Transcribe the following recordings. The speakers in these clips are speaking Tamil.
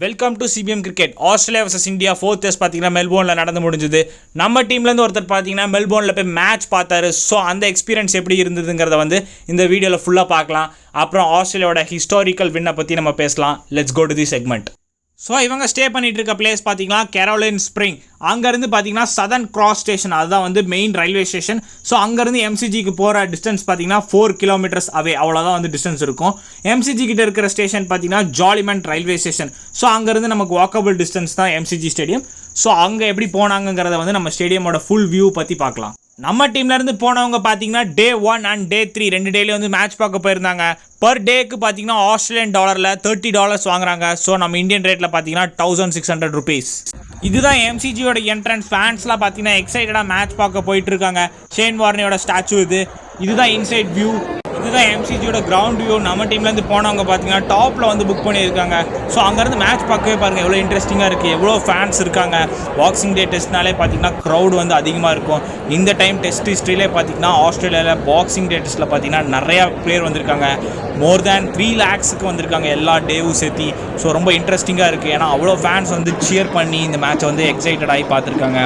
Welcome to CPM cricket. Australia vs India 4th test பார்த்தீங்கன்னா மெல்போர்னில் நடந்து முடிஞ்சுது. நம்ம டீம்லேருந்து ஒருத்தர் பார்த்தீங்கன்னா மெல்போர்னில் போய் மேட்ச் பார்த்தாரு. ஸோ அந்த எக்ஸ்பீரியன்ஸ் எப்படி இருந்ததுங்கிறத வந்து இந்த வீடியோவில் ஃபுல்லாக பார்க்கலாம். அப்புறம் ஆஸ்திரேலியாவோட ஹிஸ்டாரிக்கல் வின்னை பற்றி நம்ம பேசலாம். Let's go to the segment. So இவங்க ஸ்டே பண்ணிட்டு இருக்க பிளேஸ் பார்த்தீங்கன்னா கேரோலின் ஸ்ப்ரிங். அங்கேருந்து பார்த்தீங்கன்னா சதர்ன் கிராஸ் ஸ்டேஷன், அதுதான் வந்து மெயின் ரயில்வே ஸ்டேஷன். ஸோ அங்கேருந்து எம்சிஜிக்கு போகிற டிஸ்டன்ஸ் பார்த்தீங்கன்னா 4 கிலோமீட்டர்ஸ் அவே, அவ்வளோதான் வந்து டிஸ்டன்ஸ் இருக்கும். எம்சிஜி கிட்ட இருக்கிற ஸ்டேஷன் பார்த்தீங்கன்னா ஜாலிமெண்ட் ரயில்வே ஸ்டேஷன். ஸோ அங்கேருந்து நமக்கு வாக்கபிள் டிஸ்டன்ஸ் தான் எம்சிஜி ஸ்டேடியம். ஸோ அங்கே எப்படி போனாங்கிறத வந்து நம்ம ஸ்டேடியமோட ஃபுல் வியூ பற்றி பார்க்கலாம். நம்ம டீம்லேருந்து போனவங்க பார்த்தீங்கன்னா டே 1 அண்ட் டே 3 2 டேலேயும் வந்து மேட்ச் பார்க்க போயிருந்தாங்க. பர் டேக்கு பார்த்தீங்கன்னா ஆஸ்திரேலியன் டாலரில் $30 வாங்குறாங்க. ஸோ நம்ம இந்தியன் ரேட்டில் பார்த்தீங்கன்னா 1600 rupees. இதுதான் எம்சிஜியோட என்ட்ரன்ஸ். ஃபேன்ஸ்லாம் பார்த்தீங்கன்னா எக்ஸைட்டடாக மேட்ச் பார்க்க போயிட்டு இருக்காங்க. ஷேன் வார்னியோட ஸ்டாச்சு இதுதான் இன்சைட் வியூ. இதுதான் எம்சிஜியோட கிரவுண்ட் வியூ. நம்ம டீம்லேருந்து போனவங்க பார்த்தீங்கன்னா டாப்பில் வந்து புக் பண்ணியிருக்காங்க. ஸோ அங்கேருந்து மேட்ச் பார்க்கவே பாருங்கள் எவ்வளோ இன்ட்ரெஸ்டிங்காக இருக்குது, எவ்வளோ ஃபேன்ஸ் இருக்காங்க. பாக்ஸிங் டே டெஸ்ட்னாலே பார்த்தீங்கன்னா க்ரௌட் வந்து அதிகமாக இருக்கும். இந்த டைம் டெஸ்ட் ஹிஸ்ட்ரியிலே பார்த்தீங்கன்னா ஆஸ்திரேலியாவில் பாக்ஸிங் டே டெஸ்ட்டில் பார்த்தீங்கன்னா நிறையா பிளேயர் வந்திருக்காங்க. மோர் தேன் 3 lakhs வந்திருக்காங்க எல்லா டேவும் சேர்த்தி. ஸோ ரொம்ப இன்ட்ரெஸ்டிங்காக இருக்குது. ஏன்னா அவ்வளோ ஃபேன்ஸ் வந்து சியர் பண்ணி இந்த மேட்சை வந்து எக்ஸைட்டடாகி பார்த்துருக்காங்க.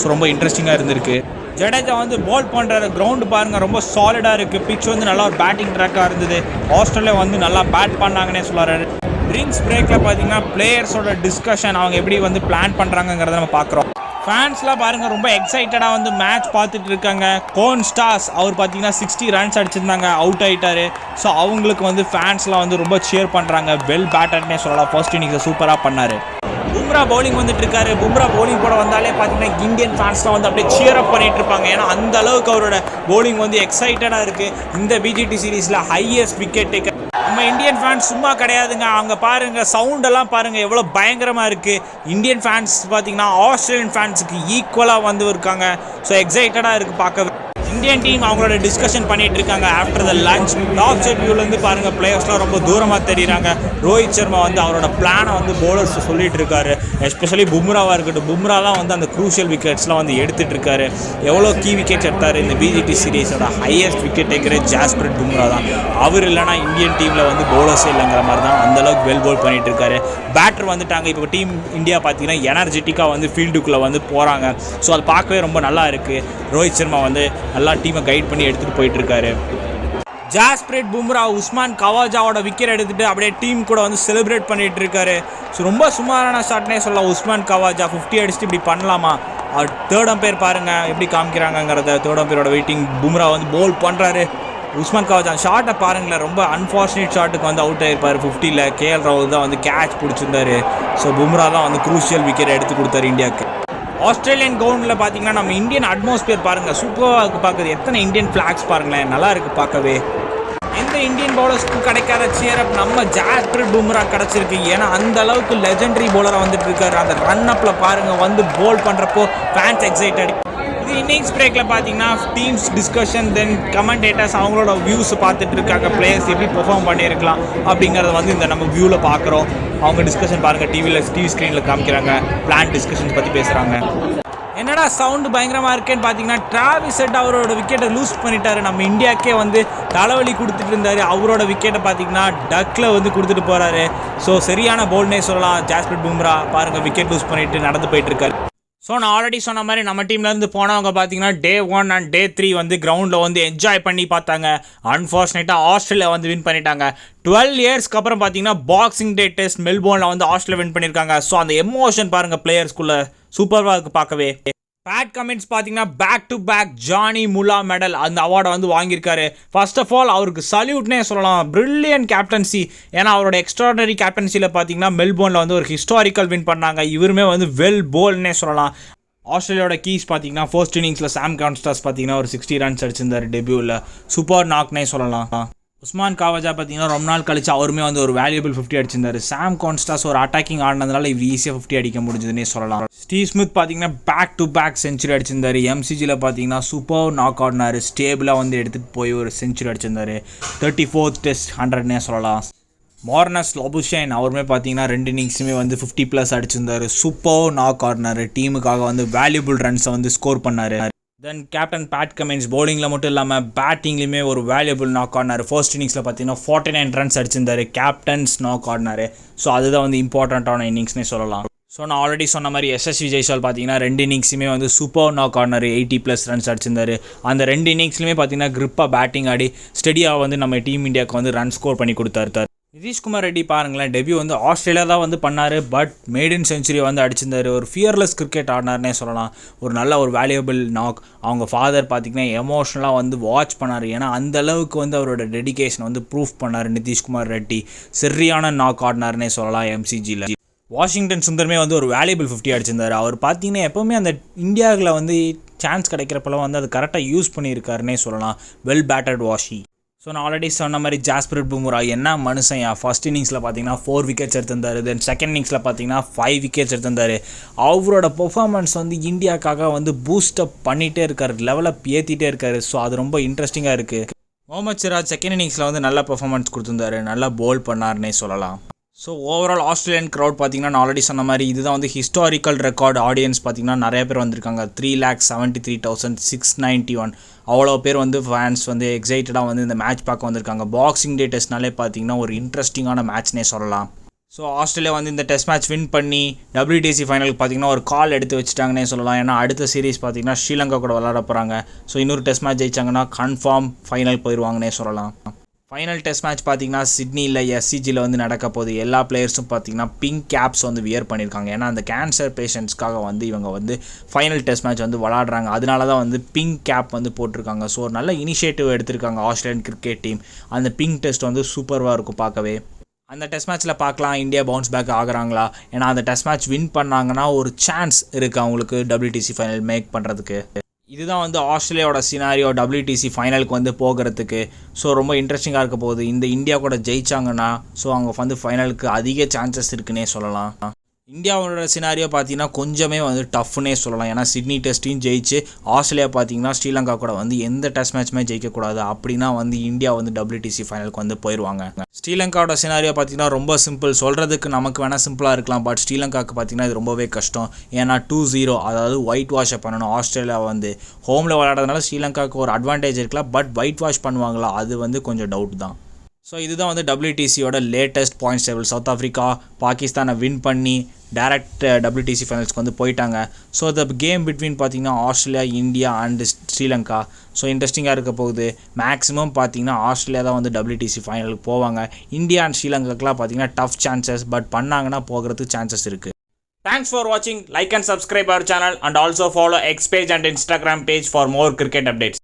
ஸோ ரொம்ப இன்ட்ரெஸ்டிங்காக இருந்திருக்கு. ஜடேஜா வந்து பால் பண்ணுற கிரவுண்டு பாருங்கள் ரொம்ப சாலிடாக இருக்குது. பிச் வந்து நல்லா ஒரு பேட்டிங் ட்ராக்காக இருந்தது. ஆஸ்திரேலியா வந்து நல்லா பேட் பண்ணாங்கன்னே சொல்கிறாரு. ட்ரிங்க்ஸ் பிரேக்கில் பார்த்தீங்கன்னா பிளேயர்ஸோட டிஸ்கஷன், அவங்க எப்படி வந்து பிளான் பண்ணுறாங்கிறத நம்ம பார்க்குறோம். ஃபேன்ஸ்லாம் பாருங்கள் ரொம்ப எக்ஸைட்டடாக வந்து மேட்ச் பார்த்துட்டு இருக்காங்க. கோன் ஸ்டார்ஸ் அவர் பார்த்தீங்கன்னா 60 runs அடிச்சிருந்தாங்க, அவுட் ஆகிட்டார். ஸோ அவங்களுக்கு வந்து ஃபேன்ஸ்லாம் வந்து ரொம்ப சியர் பண்ணுறாங்க. வெல் பேட்டர்னே சொல்லலாம். ஃபர்ஸ்ட் இன்னிங்ஸை சூப்பராக பண்ணார். பும்ரா பவுலிங் வந்துட்டு இருக்காரு. பும்ரா பவுலிங் போட வந்தாலே பார்த்தீங்கன்னா இந்தியன் ஃபேன்ஸ்லாம் வந்து அப்படியே சியர் அப் பண்ணிட்டு இருப்பாங்க. ஏன்னா அந்த அளவுக்கு அவரோட பவுலிங் வந்து எக்ஸைட்டடாக இருக்குது. இந்த பிஜிடி சீரீஸில் ஹையஸ்ட் விக்கெட் டேக்கர். நம்ம இந்தியன் ஃபேன்ஸ் சும்மா கிடையாதுங்க. அவங்க பாருங்கள் சவுண்டெல்லாம் பாருங்கள் எவ்வளோ பயங்கரமாக இருக்குது. இந்தியன் ஃபேன்ஸ் பார்த்தீங்கன்னா ஆஸ்திரேலியன் ஃபேன்ஸுக்கு ஈக்குவலாக வந்து இருக்காங்க. ஸோ எக்ஸைட்டடாக இருக்குது பார்க்க. இந்தியன் டீம் அவங்களோட டிஸ்கஷன் பண்ணிட்டு இருக்காங்க after the lunch. Top side வியூலேருந்து பாருங்கள் பிளேயர்ஸ்லாம் ரொம்ப தூரமாக தெரியுறாங்க. ரோஹித் சர்மா வந்து அவரோட பிளானை வந்து போலர்ஸ் சொல்லிட்டு இருக்காரு. எஸ்பெஷலி பும்ராவாக இருக்கட்டும். பும்ராலாம் வந்து அந்த க்ரூஷியல் விக்கெட்ஸ்லாம் வந்து எடுத்துகிட்டு இருக்காரு. எவ்வளோ கீ விக்கெட்ஸ் எடுத்தார் இந்த பிஜிடி சீரீஸோட ஹையஸ்ட் விக்கெட் டேக்கரே ஜாஸ்பிரிட் பும்ரா தான். அவர் இல்லைனா இந்தியன் டீமில் வந்து போலர்ஸே இல்லைங்கிற மாதிரி தான். அந்தளவுக்கு வெல் போல் பண்ணிட்டு இருக்காரு. பேட்டர் வந்துட்டாங்க. இப்போ டீம் இந்தியா பார்த்தீங்கன்னா எனர்ஜெட்டிக்காக வந்து ஃபீல்டுக்குள்ளே வந்து போகிறாங்க. ஸோ அது பார்க்கவே ரொம்ப நல்லா இருக்குது. ரோஹித் சர்மா வந்து நல்லா டீமை கைட் பண்ணி எடுத்துகிட்டு போயிட்டுருக்காரு. ஜாஸ்பிரிட் பும்ரா உஸ்மான் கவாஜாவோட விக்கெட் எடுத்துகிட்டு அப்படியே டீம் கூட வந்து செலிப்ரேட் பண்ணிகிட்டு இருக்காரு. ஸோ ரொம்ப சுமாரான ஷாட்னே சொல்லலாம். உஸ்மான் கவாஜா 50 அடிச்சுட்டு இப்படி பண்ணலாமா? அவர் தேர்ட் அம்பையர் பாருங்கள் எப்படி காமிக்கிறாங்கிறத. தேர்ட் அம்பையரோட வெயிட்டிங். பும்ரா வந்து போல் பண்ணுறாரு. உஸ்மான் கவாஜா ஷாட்டை பாருங்களேன். ரொம்ப அன்ஃபார்ச்சுனேட் ஷாட்டுக்கு வந்து அவுட் ஆகிருப்பார். 50ல் கேஎல் ராகுல் தான் வந்து கேட்ச் பிடிச்சிருந்தாரு. ஸோ பும்ரா தான் வந்து க்ரூஷியல் விக்கெட் எடுத்து கொடுத்தாரு இந்தியாவுக்கு. ஆஸ்திரேலியன் கிரவுண்டில் பார்த்தீங்கன்னா நம்ம இந்தியன் அட்மாஸ்பியர் பாருங்கள் சூப்பராக இருக்குது பார்க்குறது. எத்தனை இந்தியன் ஃப்ளாக்ஸ் பாருங்களேன், நல்லா இருக்குது பார்க்கவே. எந்த இந்தியன் பவுலர்ஸ்க்கும் கிடைக்காத சியரப் நம்ம ஜாஸ்பிரிட் பும்ரா கிடச்சிருக்கு. ஏன்னா அந்த அளவுக்கு லெஜெண்டரி பவுலராக வந்துட்டு இருக்காரு. அந்த ரன் அப்பில் பாருங்கள் வந்து போல் பண்ணுறப்போ ஃபேன்ஸ் எக்ஸைட்டட். இது இன்னிங்ஸ் பிரேக்கில் பார்த்தீங்கன்னா டீம்ஸ் டிஸ்கஷன், தென் கமெண்டேட்டர்ஸ் அவங்களோட வியூஸ் பார்த்துட்டு இருக்காங்க. பிளேயர்ஸ் எப்படி பெர்ஃபார்ம் பண்ணியிருக்கலாம் அப்படிங்கிறத வந்து இந்த நம்ம வியூவில் பார்க்குறோம். அவங்க டிஸ்கஷன் பாருங்கள் டிவி ஸ்க்ரீனில் காமிக்கிறாங்க. பிளான் டிஸ்கஷன்ஸ் பற்றி பேசுகிறாங்க. என்னடா சவுண்டு பயங்கரமாக இருக்கேன்னு பார்த்தீங்கன்னா டிராவிஸ் ஹெட் அவரோட விக்கெட்டை லூஸ் பண்ணிட்டாரு. நம்ம இந்தியாவுக்கே வந்து தலைவலி கொடுத்துட்டு இருந்தார். அவரோட விக்கெட்டை பார்த்தீங்கன்னா டக்கில் வந்து கொடுத்துட்டு போகிறாரு. ஸோ சரியான பவுல்னே சொல்லலாம். ஜாஸ்பிரிட் பும்ரா பாருங்கள் விக்கெட் லூஸ் பண்ணிட்டு நடந்து போயிட்டு இருக்காரு. ஸோ நான் ஆல்ரெடி சொன்ன மாதிரி நம்ம டீம்லேருந்து போனவங்க பார்த்தீங்கன்னா டே 1 அண்ட் டே 3 வந்து கிரவுண்டில் வந்து என்ஜாய் பண்ணி பார்த்தாங்க. அன்ஃபார்ச்சுனேட்டாக ஆஸ்திரேலியா வந்து வின் பண்ணிட்டாங்க. 12 இயர்ஸ்க்கு அப்புறம் பார்த்தீங்கன்னா பாக்ஸிங் டே டெஸ்ட் மெல்போர்னில் வந்து ஆஸ்திரேலியா வின் பண்ணியிருக்காங்க. ஸோ அந்த எமோஷன் பாருங்கள் பிளேயர்ஸ்குள்ளே சூப்பராக இருக்குது பார்க்கவே. பேட் கமெண்ட்ஸ் பார்த்தீங்கன்னா back to back Johnny Mullagh medal அந்த அவார்டை வந்து வாங்கியிருக்காரு. ஃபர்ஸ்ட் ஆஃப் ஆல் அவருக்கு சல்யூட்னே சொல்லலாம். Brilliant captaincy. ஏன்னா அவரோட எக்ஸ்ட்ராடனரி கேப்டன்சியில் பார்த்தீங்கன்னா மெல்போர்னில் வந்து ஒரு ஹிஸ்டாரிக்கல் வின் பண்ணாங்க. இவருமே வந்து வெல் போல்னே சொல்லலாம். ஆஸ்திரேலியாவோட கீஸ் பார்த்தீங்கன்னா ஃபர்ஸ்ட் இன்னிங்ஸில் சாம் கான்ஸ்டாஸ் பார்த்தீங்கன்னா ஒரு 60 runs அடிச்சிருந்தார் டெபியூவில். சூப்பர் நாக்னே சொல்லலாம். உஸ்மான் கவாஜா பார்த்தீங்கன்னா ரொம்ப நாள் கழிச்சு அவருமே வந்து ஒரு வேல்யூபிள் 50 அடிச்சிருந்தார். சாம் கான்ஸ்டாஸ் ஒரு அட்டாக்கிங் ஆடினதுனால இவர் ஈஸியாக 50 அடிக்க முடிஞ்சதுன்னே சொல்லலாம். ஸ்டீவ் ஸ்மித் பார்த்தீங்கன்னா பேக் டு பேக் செஞ்சுரி அடிச்சிருந்தார். எம்சிஜியில் பார்த்தீங்கன்னா சூப்பர் நாக் ஆடினார். ஸ்டேபிளாக வந்து எடுத்துகிட்டு போய் ஒரு செஞ்சுரி அடிச்சிருந்தார். 34th டெஸ்ட் 100னே சொல்லலாம். மார்னஸ் லபுஷேன் அவருமே பார்த்தீங்கன்னா 2 இன்னிங்ஸுமே வந்து 50+ அடிச்சிருந்தார். சூப்பர் நாக் ஆடினார். டீமுக்காக வந்து வேல்யூபிள் ரன்ஸை வந்து ஸ்கோர் பண்ணார். தென் கேப்டன் பேட் கமின்ஸ் பவுலிங்கில் மட்டும் இல்லாமல் பேட்டிங்லேயுமே ஒரு வேல்யூபிள் நாக் ஆடினார். ஃபர்ஸ்ட் இன்னிங்ஸில் பார்த்தீங்கன்னா 49 ரன்ஸ் அடிச்சிருந்தார், கேப்டன்ஸ் நாக் ஆடினார். ஸோ அதுதான் வந்து இம்பார்ட்டண்ட்டான இன்னிங்ஸ்னே சொல்லலாம். ஸோ நான் ஆல்ரெடி சொன்ன மாதிரி எஸ்எஸ்வி ஜெய்ஸ்வால் பார்த்தீங்கன்னா 2 இன்னிங்ஸுமே வந்து சூப்பர் நாக் ஆடினார், 80+ ரன்ஸ் அடிச்சிருந்தார். அந்த 2 இன்னிங்ஸ்லையுமே பார்த்தீங்கன்னா கிரிப்பாக பேட்டிங் ஆடி ஸ்டெடியாக வந்து நம்ம டீம் இந்தியாவுக்கு வந்து ரன் ஸ்கோர் பண்ணி கொடுத்தாரு. நிதிஷ்குமார் ரெட்டி பாருங்களேன், டெபியூ வந்து ஆஸ்திரேலியா தான் வந்து பண்ணார், பட் மேடன் செஞ்சுரி வந்து அடிச்சிருந்தார். ஒரு ஃபியர்லெஸ் கிரிக்கெட் ஆடினார்னே சொல்லலாம். ஒரு நல்ல ஒரு வேல்யூபிள் நாக். அவங்க ஃபாதர் பார்த்திங்கன்னா எமோஷ்னலாக வந்து வாட்ச் பண்ணார். ஏன்னா அந்த அளவுக்கு வந்து அவரோட டெடிகேஷன் வந்து ப்ரூஃப் பண்ணார் நிதிஷ்குமார் ரெட்டி. சரியான நாக் ஆடினார்னே சொல்லலாம் எம்சிஜியில். வாஷிங்டன் சுந்தரமே வந்து ஒரு வேல்யூபிள் 50 அடிச்சிருந்தார். அவர் பார்த்தீங்கன்னா எப்போவுமே அந்த இந்தியாவில் வந்து சான்ஸ் கிடைக்கிறப்பெல்லாம் வந்து அது கரெக்டாக யூஸ் பண்ணியிருக்காருன்னே சொல்லலாம். Well batted washi. ஸோ நான் ஆல்ரெடி சொன்ன மாதிரி ஜாஸ்பிரிட் பும்ரா என்ன மனுஷன். ஃபர்ஸ்ட் இன்னிங்ஸில் பார்த்தீங்கன்னா 4 விக்கெட்ஸ் எடுத்திருந்தார். தென் செகண்ட் இன்னிங்ஸில் பார்த்தீங்கன்னா 5 விக்கெட்ஸ் எடுத்திருந்தார். அவரோட பெர்ஃபார்மன்ஸ் வந்து இந்தியாவுக்காக வந்து பூஸ்டப் பண்ணிகிட்டே இருக்கார், லெவலை ஏற்றிட்டே இருக்கார். ஸோ அது ரொம்ப இன்ட்ரெஸ்டிங்காக இருக்குது. முகமது சிராஜ் செகண்ட் இன்னிங்ஸில் வந்து நல்ல பெர்ஃபார்மன்ஸ் கொடுத்துருந்தாரு, நல்லா போல் பண்ணார்னே சொல்லலாம். ஸோ ஓவரால் ஆஸ்திரேலியன் க்ரௌட் பார்த்தீங்கன்னா நான் ஆல்ரெடி சொன்ன மாதிரி இதுதான் வந்து ஹிஸ்டாரிக்கல் ரெக்கார்டு. ஆடியன்ஸ் பார்த்தீங்கன்னா நிறைய பேர் வந்திருக்காங்க. 3,73,691 அவ்வளோ பேர் வந்து ஃபேன்ஸ் வந்து எக்ஸைட்டடாக வந்து இந்த மேட்ச் பார்க்க வந்திருக்காங்க. பாக்ஸிங் டே டெஸ்ட்னாலே பார்த்தீங்கன்னா ஒரு இன்ட்ரெஸ்டிங்கான மேட்ச்னே சொல்லலாம். ஸோ ஆஸ்திரேலியா வந்து இந்த டெஸ்ட் மேட்ச் வின் பண்ணி WTC ஃபைனலுக்கு பார்த்தீங்கன்னா ஒரு கால் எடுத்து வச்சுட்டாங்கன்னே சொல்லலாம். ஏன்னா அடுத்த சீரீஸ் பார்த்தீங்கன்னா ஸ்ரீலங்கா கூட விளையாட போகிறாங்க. ஸோ இன்னொரு டெஸ்ட் மேட்ச் ஜெயிச்சாங்கன்னா கன்ஃபார்ம் ஃபைனல் போயிடுவாங்கன்னே சொல்லலாம். ஃபைனல் டெஸ்ட் மேட்ச் பார்த்தீங்கன்னா சிட்னியில் SCGயில் வந்து நடக்க போகுது. எல்லா பிளேயர்ஸும் பார்த்தீங்கன்னா பிங்க் கேப்ஸ் வந்து வியர் பண்ணியிருக்காங்க. ஏன்னா அந்த கேன்சர் பேஷண்ட்ஸ்க்காக வந்து இவங்க வந்து ஃபைனல் டெஸ்ட் மேட்ச் வந்து விளாடுறாங்க. அதனால தான் வந்து பிங்க் கேப் வந்து போட்டிருக்காங்க. ஸோ ஒரு நல்ல இனிஷியேட்டிவ் எடுத்திருக்காங்க ஆஸ்திரேலியன் கிரிக்கெட் டீம். அந்த பிங்க் டெஸ்ட் வந்து சூப்பராக இருக்கும் பார்க்கவே. அந்த டெஸ்ட் மேட்ச்சில் பார்க்கலாம் இந்தியா பவுன்ஸ் பேக் ஆகுறாங்களா. ஏன்னா அந்த டெஸ்ட் மேட்ச் வின் பண்ணாங்கன்னா ஒரு சான்ஸ் இருக்குது அவங்களுக்கு WTC ஃபைனல் மேக் பண்ணுறதுக்கு. இதுதான் வந்து ஆஸ்திரேலியாவோட சினாரியோ WTC ஃபைனலுக்கு வந்து போகிறதுக்கு. ஸோ ரொம்ப இன்ட்ரெஸ்டிங்காக இருக்க போகுது. இந்த இந்தியா கூட ஜெயிச்சாங்கன்னா ஸோ அவங்க வந்து ஃபைனலுக்கு அதிக சான்சஸ் இருக்குன்னே சொல்லலாம். இந்தியாவோட சினாரியோ பார்த்தீங்கன்னா கொஞ்சமே வந்து டஃப்னே சொல்லலாம். ஏன்னா சிட்னி டெஸ்ட்டையும் ஜெயிச்சு ஆஸ்திரேலியா பார்த்தீங்கன்னா ஸ்ரீலங்கா கூட வந்து எந்த டெஸ்ட் மேட்ச்சுமே ஜெயிக்கக்கூடாது. அப்படின்னா வந்து இந்தியா வந்து WTC ஃபைனலுக்கு வந்து போயிடுவாங்க. ஸ்ரீலங்காவோட சினாரியோ பார்த்தீங்கன்னா ரொம்ப சிம்பிள். சொல்கிறதுக்கு நமக்கு வேணால் சிம்பிளாக இருக்கலாம், பட் ஸ்ரீலங்காவுக்கு பார்த்தீங்கன்னா இது ரொம்பவே கஷ்டம். ஏன்னா 2-0 அதாவது ஒயிட் வாஷை பண்ணணும். ஆஸ்திரேலியா வந்து ஹோமில் விளையாடுறதுனால ஸ்ரீலங்காவுக்கு ஒரு அட்வான்டேஜ் இருக்கலாம், பட் ஒயிட் வாஷ் பண்ணுவாங்களா அது வந்து கொஞ்சம் டவுட் தான். ஸோ இதுதான் வந்து WTCயோட latest points table. South Africa பாகிஸ்தானை வின் பண்ணி டைரக்ட் WTC ஃபைனல்ஸ்க்கு வந்து போயிட்டாங்க. ஸோ த கேம் பிட்வீன் பார்த்தீங்கன்னா Australia, India and Sri. So இன்ட்ரெஸ்டிங்காக இருக்க போகுது. மேக்ஸிமம் பார்த்தீங்கன்னா ஆஸ்திரேலியா தான் வந்து WTC ஃபைனலுக்கு போவாங்க. இந்தியா அண்ட் ஸ்ரீலங்காக்கெலாம் பார்த்தீங்கன்னா டஃப் சான்சஸ், பட் பண்ணாங்கன்னா போகிறதுக்கு சான்சஸ் இருக்குது. Thanks for watching. Like and subscribe our channel and also follow X page and Instagram page for more cricket updates.